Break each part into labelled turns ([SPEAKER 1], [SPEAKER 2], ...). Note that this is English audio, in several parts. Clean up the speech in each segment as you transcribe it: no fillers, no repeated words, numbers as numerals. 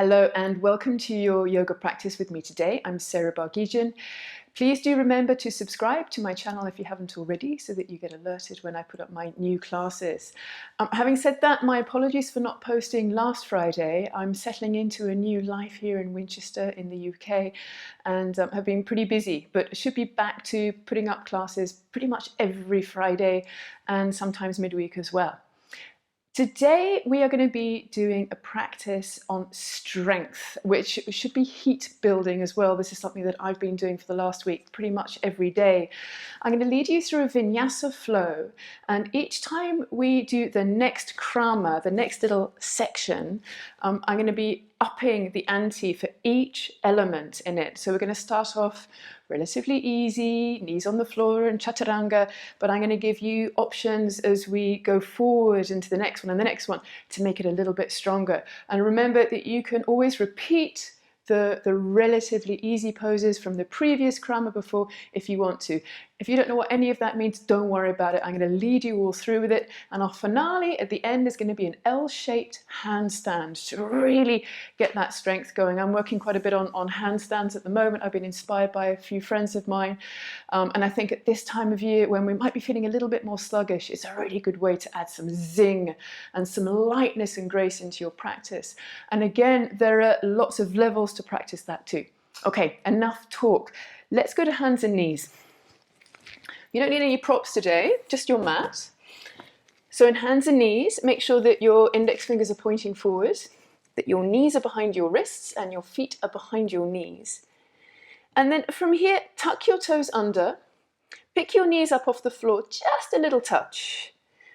[SPEAKER 1] Hello and welcome to your yoga practice with me today. I'm Sarah Bargijan. Please do remember to subscribe to my channel if you haven't already so that you get alerted when I put up my new classes. Having said that, my apologies for not posting last Friday. I'm settling into a new life here in Winchester in the UK and have been pretty busy, but should be back to putting up classes pretty much every Friday and sometimes midweek as well. Today we are going to be doing a practice on strength, which should be heat building as well. This is something that I've been doing for the last week pretty much every day. I'm going to lead you through a Vinyasa flow, and each time we do the next krama, the next little section, I'm going to be upping the ante for each element in it. So we're going to start off relatively easy, knees on the floor and Chaturanga, but I'm going to give you options as we go forward into the next one and the next one to make it a little bit stronger. And remember that you can always repeat the relatively easy poses from the previous krama before if you want to. If you don't know what any of that means, don't worry about it. I'm going to lead you all through with it. And our finale at the end is going to be an L-shaped handstand to really get that strength going. I'm working quite a bit on handstands at the moment. I've been inspired by a few friends of mine. And I think at this time of year when we might be feeling a little bit more sluggish, it's a really good way to add some zing and some lightness and grace into your practice. And again, there are lots of levels to practice that too. Okay, enough talk. Let's go to hands and knees. You don't need any props today, just your mat. So in hands and knees, make sure that your index fingers are pointing forward, that your knees are behind your wrists and your feet are behind your knees. And then from here, tuck your toes under, pick your knees up off the floor, just a little touch.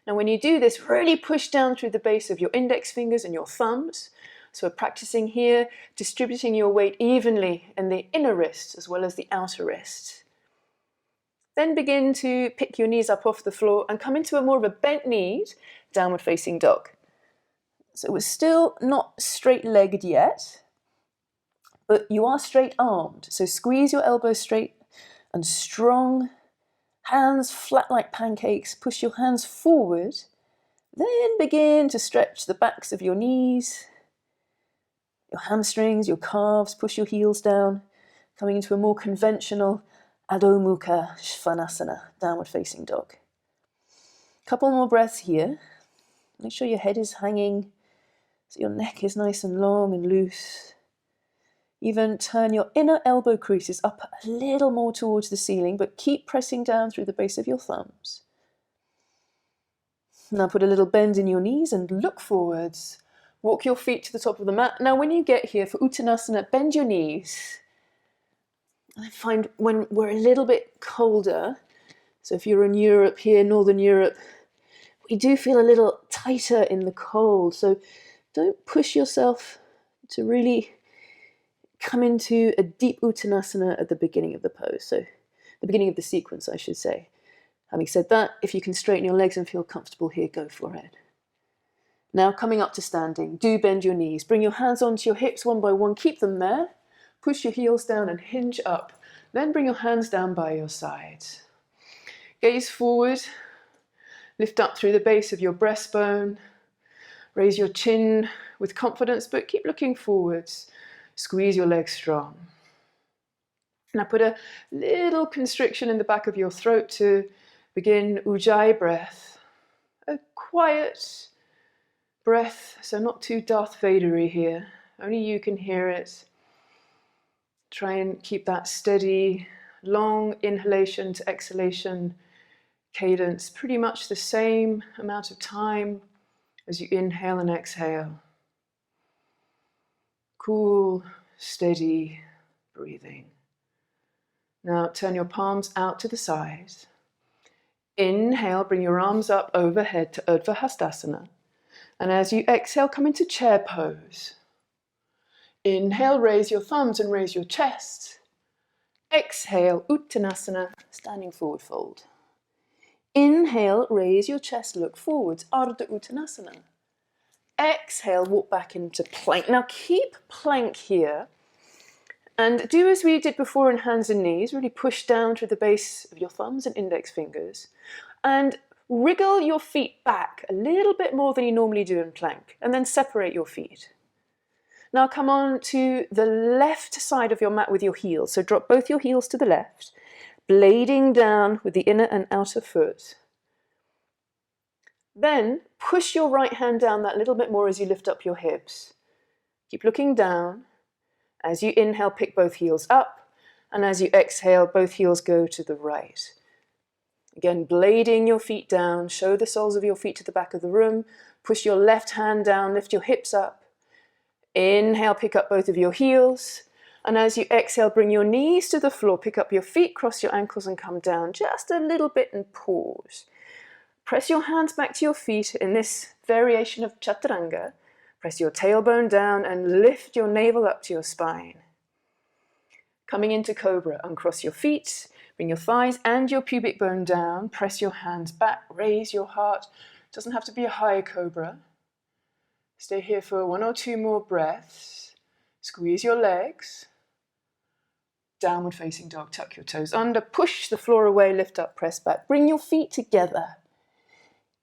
[SPEAKER 1] Now when you do this, really push down through the base of your index fingers and your thumbs. So we're practicing here, distributing your weight evenly in the inner wrist as well as the outer wrist. Then begin to pick your knees up off the floor and come into a more of a bent knee, downward facing dog. So we're still not straight-legged yet, but you are straight-armed. So squeeze your elbows straight and strong, hands flat like pancakes, push your hands forward, then begin to stretch the backs of your knees, your hamstrings, your calves, push your heels down, coming into a more conventional Adho Mukha Svanasana, downward facing dog. Couple more breaths here. Make sure your head is hanging so your neck is nice and long and loose. Even turn your inner elbow creases up a little more towards the ceiling, but keep pressing down through the base of your thumbs. Now put a little bend in your knees and look forwards. Walk your feet to the top of the mat. Now when you get here for Uttanasana, bend your knees. I find when we're a little bit colder, so if you're in Europe here, Northern Europe, we do feel a little tighter in the cold. So don't push yourself to really come into a deep Uttanasana at the beginning of the pose. So the beginning of the sequence, I should say. Having said that, if you can straighten your legs and feel comfortable here, go for it. Now coming up to standing, do bend your knees. Bring your hands onto your hips one by one. Keep them there. Push your heels down and hinge up. Then bring your hands down by your sides. Gaze forward. Lift up through the base of your breastbone. Raise your chin with confidence, but keep looking forwards. Squeeze your legs strong. Now put a little constriction in the back of your throat to begin Ujjayi breath. A quiet breath, so not too Darth Vader-y here. Only you can hear it. Try and keep that steady, long inhalation to exhalation cadence, pretty much the same amount of time as you inhale and exhale. Cool, steady breathing. Now turn your palms out to the side. Inhale, bring your arms up overhead to Urdhva Hastasana. And as you exhale, come into chair pose. Inhale, raise your thumbs and raise your chest. Exhale, Uttanasana, standing forward fold. Inhale, raise your chest, look forwards, Ardha Uttanasana. Exhale, walk back into plank. Now keep plank here and do as we did before in hands and knees. Really push down through the base of your thumbs and index fingers and wriggle your feet back a little bit more than you normally do in plank and then separate your feet. Now come on to the left side of your mat with your heels. So drop both your heels to the left, blading down with the inner and outer foot. Then push your right hand down that little bit more as you lift up your hips. Keep looking down. As you inhale, pick both heels up, and as you exhale, both heels go to the right. Again, blading your feet down, show the soles of your feet to the back of the room, push your left hand down, lift your hips up. Inhale, pick up both of your heels, and as you exhale, bring your knees to the floor, pick up your feet, cross your ankles and come down just a little bit and pause. Press your hands back to your feet in this variation of Chaturanga. Press your tailbone down and lift your navel up to your spine. Coming into Cobra, uncross your feet, bring your thighs and your pubic bone down, press your hands back, raise your heart. It doesn't have to be a high Cobra. Stay here for 1 or 2 more breaths. Squeeze your legs. Downward facing dog, tuck your toes under, push the floor away, lift up, press back. Bring your feet together.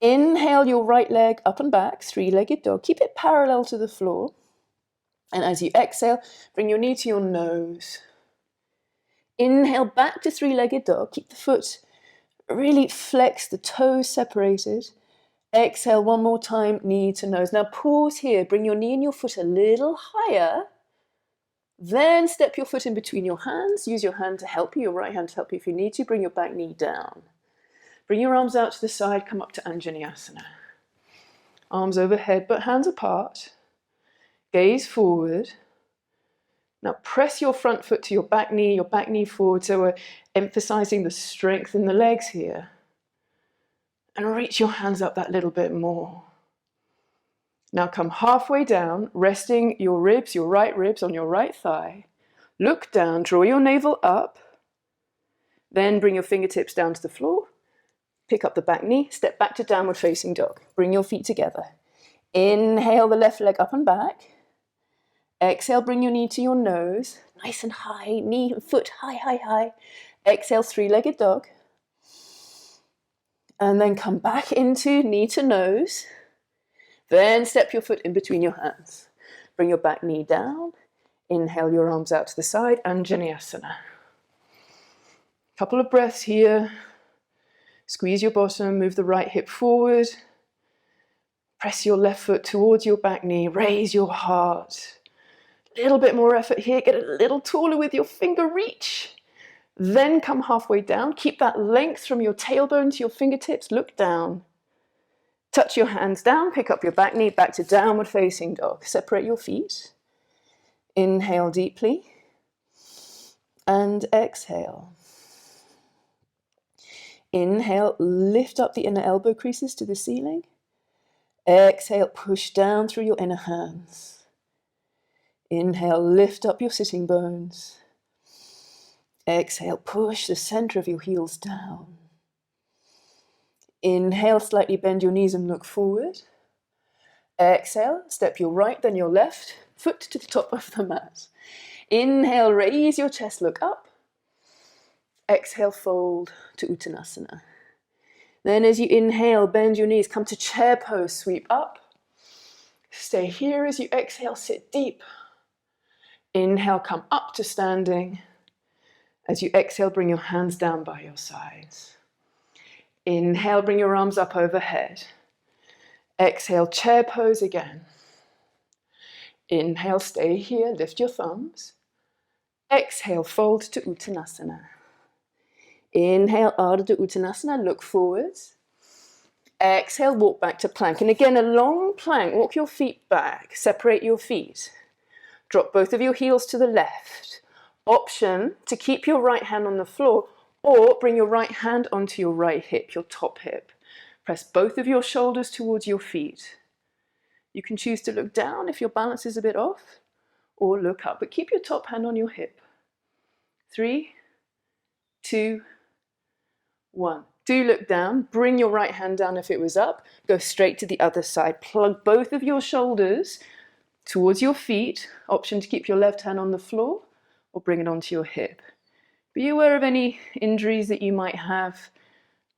[SPEAKER 1] Inhale your right leg up and back, 3-legged dog. Keep it parallel to the floor. And as you exhale, bring your knee to your nose. Inhale back to 3-legged dog. Keep the foot really flexed, the toes separated. Exhale 1 more time, knee to nose. Now pause here. Bring your knee and your foot a little higher. Then step your foot in between your hands. Use your hand to help you, your right hand to help you if you need to. Bring your back knee down. Bring your arms out to the side, come up to Untitled. Arms overhead, but hands apart. Gaze forward. Now press your front foot to your back knee forward. So we're emphasizing the strength in the legs here. And reach your hands up that little bit more. Now come halfway down, resting your ribs, your right ribs on your right thigh. Look down, draw your navel up. Then bring your fingertips down to the floor. Pick up the back knee, step back to downward facing dog. Bring your feet together. Inhale the left leg up and back. Exhale, bring your knee to your nose. Nice and high, knee and foot high, high, high. Exhale, 3-legged dog. And then come back into knee to nose. Then step your foot in between your hands. Bring your back knee down. Inhale your arms out to the side, Anjaneyasana. Couple of breaths here. Squeeze your bottom, move the right hip forward. Press your left foot towards your back knee, raise your heart. A little bit more effort here, get a little taller with your finger reach. Then come halfway down, keep that length from your tailbone to your fingertips, look down. Touch your hands down, pick up your back knee, back to downward facing dog. Separate your feet. Inhale deeply and exhale. Inhale, lift up the inner elbow creases to the ceiling. Exhale, push down through your inner hands. Inhale, lift up your sitting bones. Exhale, push the center of your heels down. Inhale, slightly bend your knees and look forward. Exhale, step your right, then your left foot to the top of the mat. Inhale, raise your chest, look up. Exhale, fold to Uttanasana. Then as you inhale, bend your knees, come to chair pose, sweep up. Stay here as you exhale, sit deep. Inhale, come up to standing. As you exhale, bring your hands down by your sides. Inhale, bring your arms up overhead. Exhale, chair pose again. Inhale, stay here, lift your thumbs. Exhale, fold to Uttanasana. Inhale, Ardha Uttanasana, look forwards. Exhale, walk back to plank. And again, a long plank, walk your feet back, separate your feet. Drop both of your heels to the left. Option to keep your right hand on the floor or bring your right hand onto your right hip, your top hip. Press both of your shoulders towards your feet. You can choose to look down if your balance is a bit off or look up, but keep your top hand on your hip. 3, 2, 1. Do look down. Bring your right hand down if it was up. Go straight to the other side. Plug both of your shoulders towards your feet. Option to keep your left hand on the floor or bring it onto your hip. Be aware of any injuries that you might have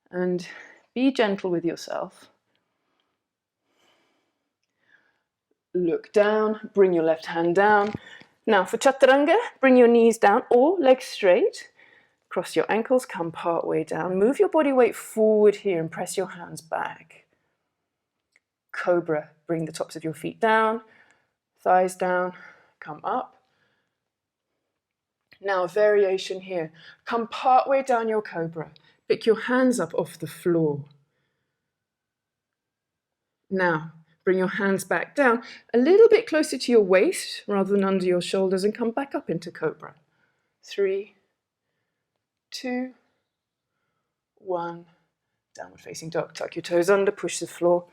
[SPEAKER 1] and be gentle with yourself. Look down, bring your left hand down. Now for Chaturanga, bring your knees down or legs straight. Cross your ankles, come part way down. Move your body weight forward here and press your hands back. Cobra, bring the tops of your feet down, thighs down, come up. Now a variation here. Come part way down your cobra. Pick your hands up off the floor. Now, bring your hands back down a little bit closer to your waist rather than under your shoulders and come back up into cobra. 3, 2, 1. Downward facing dog. Tuck your toes under, push the floor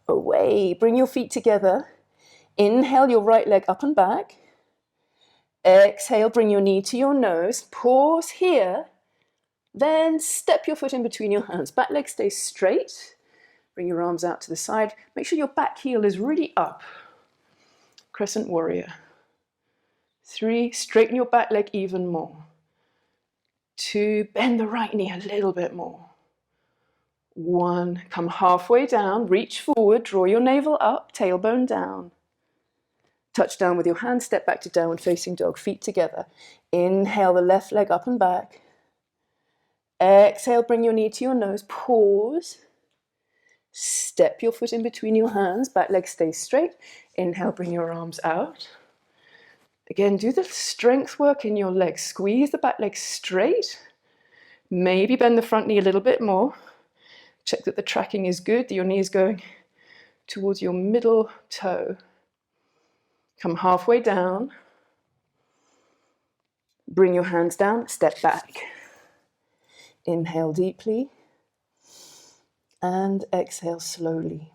[SPEAKER 1] away. Bring your feet together. Inhale your right leg up and back. Exhale, bring your knee to your nose. Pause here. Then step your foot in between your hands. Back leg stays straight. Bring your arms out to the side. Make sure your back heel is really up. Crescent warrior. 3, straighten your back leg even more. 2, bend the right knee a little bit more. 1, come halfway down, reach forward, draw your navel up, tailbone down. Touch down with your hands, step back to downward facing dog, feet together. Inhale the left leg up and back. Exhale, bring your knee to your nose, pause. Step your foot in between your hands, back leg stays straight. Inhale, bring your arms out. Again, do the strength work in your legs. Squeeze the back leg straight. Maybe bend the front knee a little bit more. Check that the tracking is good, that your knee is going towards your middle toe. Come halfway down. Bring your hands down, step back. Inhale deeply. And exhale slowly.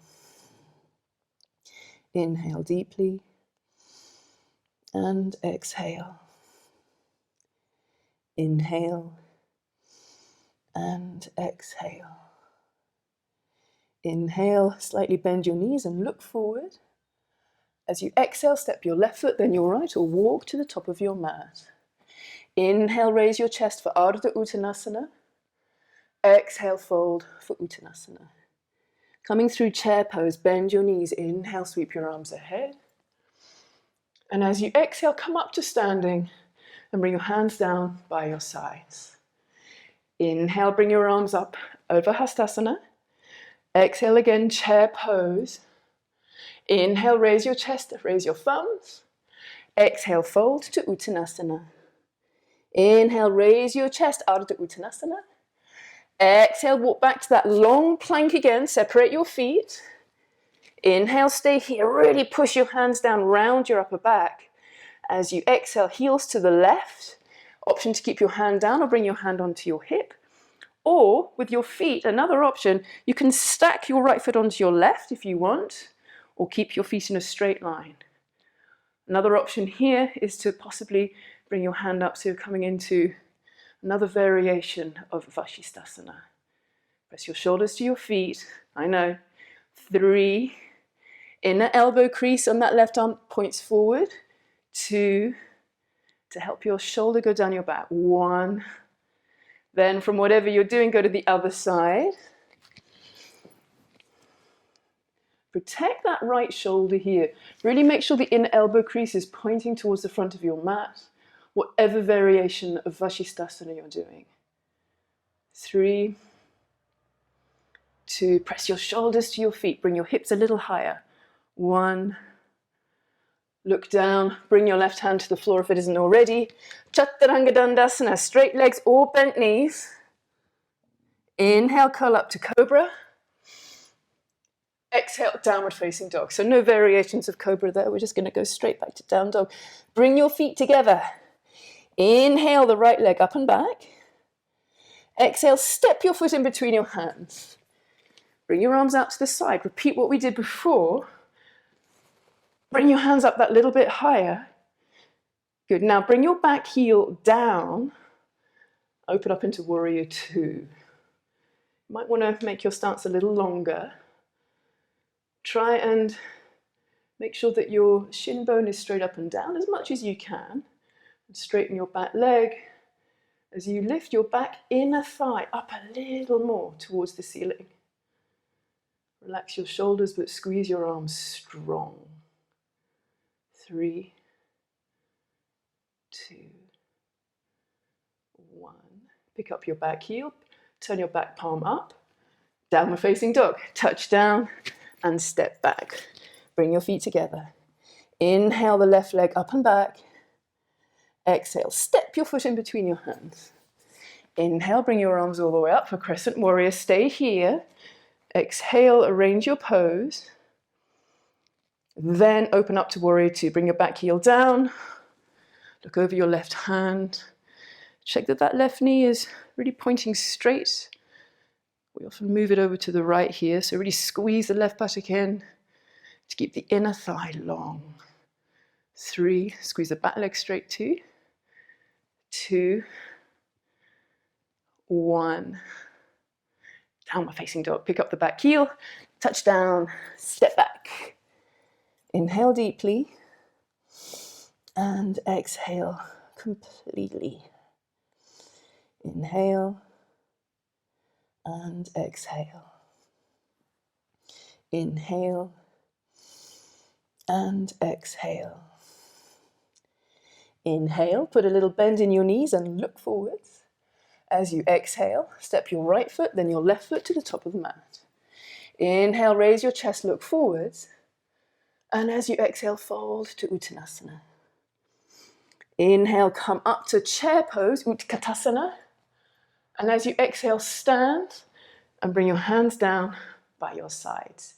[SPEAKER 1] Inhale deeply. And exhale. Inhale. And exhale. Inhale, slightly bend your knees and look forward. As you exhale, step your left foot, then your right, or walk to the top of your mat. Inhale, raise your chest for Ardha Uttanasana. Exhale, fold for Uttanasana. Coming through chair pose, bend your knees. Inhale, sweep your arms ahead. And as you exhale, come up to standing and bring your hands down by your sides. Inhale, bring your arms up over Hastasana. Exhale again, chair pose. Inhale, raise your chest, raise your thumbs. Exhale, fold to Uttanasana. Inhale, raise your chest, Ardha Uttanasana. Exhale, walk back to that long plank again, separate your feet. Inhale, stay here, really push your hands down, round your upper back. As you exhale, heels to the left. Option to keep your hand down or bring your hand onto your hip. Or with your feet, another option, you can stack your right foot onto your left if you want, or keep your feet in a straight line. Another option here is to possibly bring your hand up so you're coming into another variation of Vashisthasana. Press your shoulders to your feet. I know. 3. Inner elbow crease on that left arm points forward. 2. To help your shoulder go down your back. 1. Then from whatever you're doing, go to the other side. Protect that right shoulder here. Really make sure the inner elbow crease is pointing towards the front of your mat, whatever variation of Vashisthasana you're doing. 3, 2, press your shoulders to your feet, bring your hips a little higher. 1, look down, bring your left hand to the floor if it isn't already. Chaturanga Dandasana, straight legs or bent knees. Inhale, curl up to Cobra. Exhale, downward facing dog. So no variations of Cobra there, we're just going to go straight back to down dog. Bring your feet together. Inhale the right leg up and back. Exhale, step your foot in between your hands. Bring your arms out to the side. Repeat what we did before. Bring your hands up that little bit higher. Good. Now bring your back heel down. Open up into Warrior 2. You might want to make your stance a little longer. Try and make sure that your shin bone is straight up and down as much as you can. And straighten your back leg as you lift your back inner thigh up a little more towards the ceiling. Relax your shoulders, but squeeze your arms strong. 3, 2, 1. Pick up your back heel, turn your back palm up, downward facing dog, touch down and step back. Bring your feet together. Inhale the left leg up and back. Exhale, step your foot in between your hands. Inhale, bring your arms all the way up for Crescent Warrior. Stay here. Exhale, arrange your pose. Then open up to Warrior Two. Bring your back heel down. Look over your left hand. Check that that left knee is really pointing straight. We often move it over to the right here, so really squeeze the left buttock in to keep the inner thigh long. 3, squeeze the back leg straight. 2, 2, 1. Downward facing dog. Pick up the back heel, touch down, step back. Inhale deeply and exhale completely. Inhale and exhale. Inhale and exhale. Inhale, put a little bend in your knees and look forwards. As you exhale, step your right foot, then your left foot to the top of the mat. Inhale, raise your chest, look forwards. And as you exhale, fold to Uttanasana. Inhale, come up to chair pose, Utkatasana. And as you exhale, stand and bring your hands down by your sides.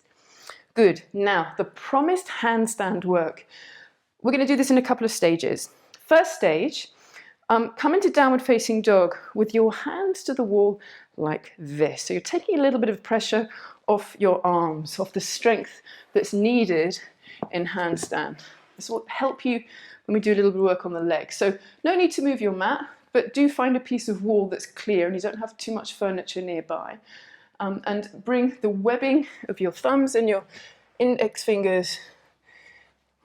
[SPEAKER 1] Good. Now, the promised handstand work. We're going to do this in a couple of stages. First stage, come into downward facing dog with your hands to the wall like this. So you're taking a little bit of pressure off your arms, off the strength that's needed in handstand. This will help you when we do a little bit of work on the legs. So no need to move your mat, but do find a piece of wall that's clear and you don't have too much furniture nearby. And bring the webbing of your thumbs and your index fingers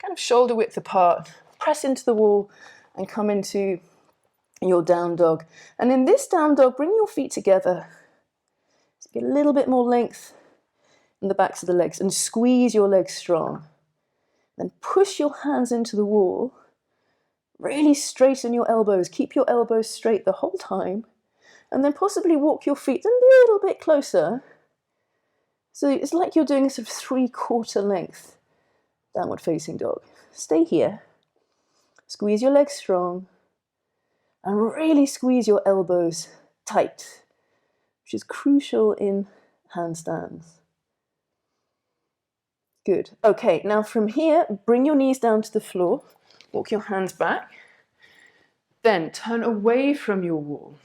[SPEAKER 1] kind of shoulder width apart. Press into the wall and come into your down dog. And in this down dog, bring your feet together. So get a little bit more length in the backs of the legs and squeeze your legs strong. Then push your hands into the wall. Really straighten your elbows. Keep your elbows straight the whole time. And then possibly walk your feet a little bit closer. So it's like you're doing a sort of 3/4 length downward facing dog. Stay here. Squeeze your legs strong. And really squeeze your elbows tight, which is crucial in handstands. Good. Okay, now from here, bring your knees down to the floor. Walk your hands back. Then turn away from your wall.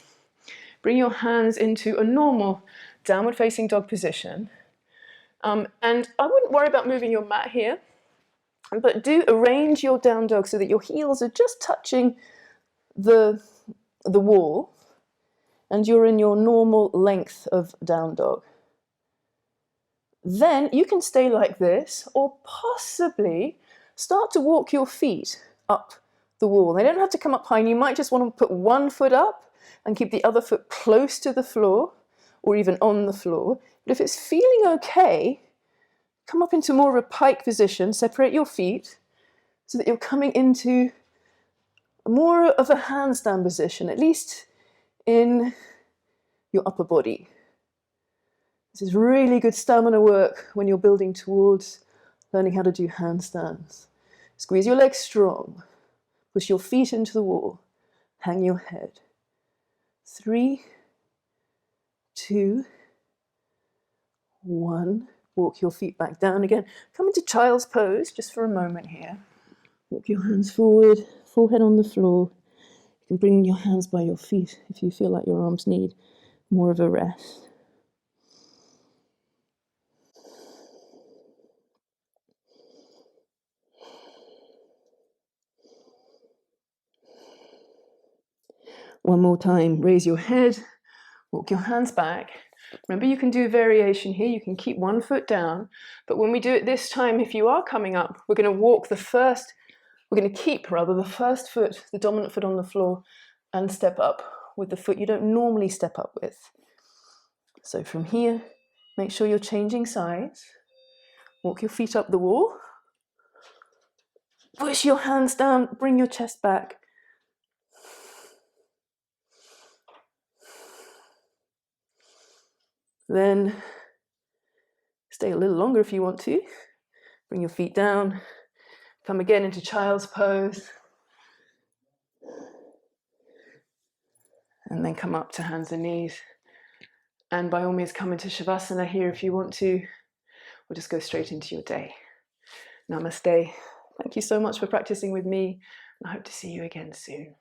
[SPEAKER 1] Bring your hands into a normal downward facing dog position. And I wouldn't worry about moving your mat here, but do arrange your down dog so that your heels are just touching the wall and you're in your normal length of down dog. Then you can stay like this or possibly start to walk your feet up the wall. They don't have to come up high, and you might just want to put one foot up and keep the other foot close to the floor or even on the floor. But if it's feeling okay, come up into more of a pike position, separate your feet so that you're coming into more of a handstand position, at least in your upper body. This is really good stamina work when you're building towards learning how to do handstands. Squeeze your legs strong. Push your feet into the wall. Hang your head. 3, 2, 1. Walk your feet back down again. Come into child's pose just for a moment here. Walk your hands forward, forehead on the floor. You can bring your hands by your feet if you feel like your arms need more of a rest. One more time, raise your head, walk your hands back. Remember, you can do a variation here. You can keep one foot down, but when we do it this time, if you are coming up, we're going to keep the first foot, the dominant foot on the floor, and step up with the foot you don't normally step up with. So from here, make sure you're changing sides. Walk your feet up the wall.
[SPEAKER 2] Push your hands down, bring your chest back. Then stay a little longer if you want to. Bring your feet down. Come again into child's pose. And then come up to hands and knees. And by all means, come into Shavasana here if you want to, or just go straight into your day. Namaste. Thank you so much for practicing with me. I hope to see you again soon.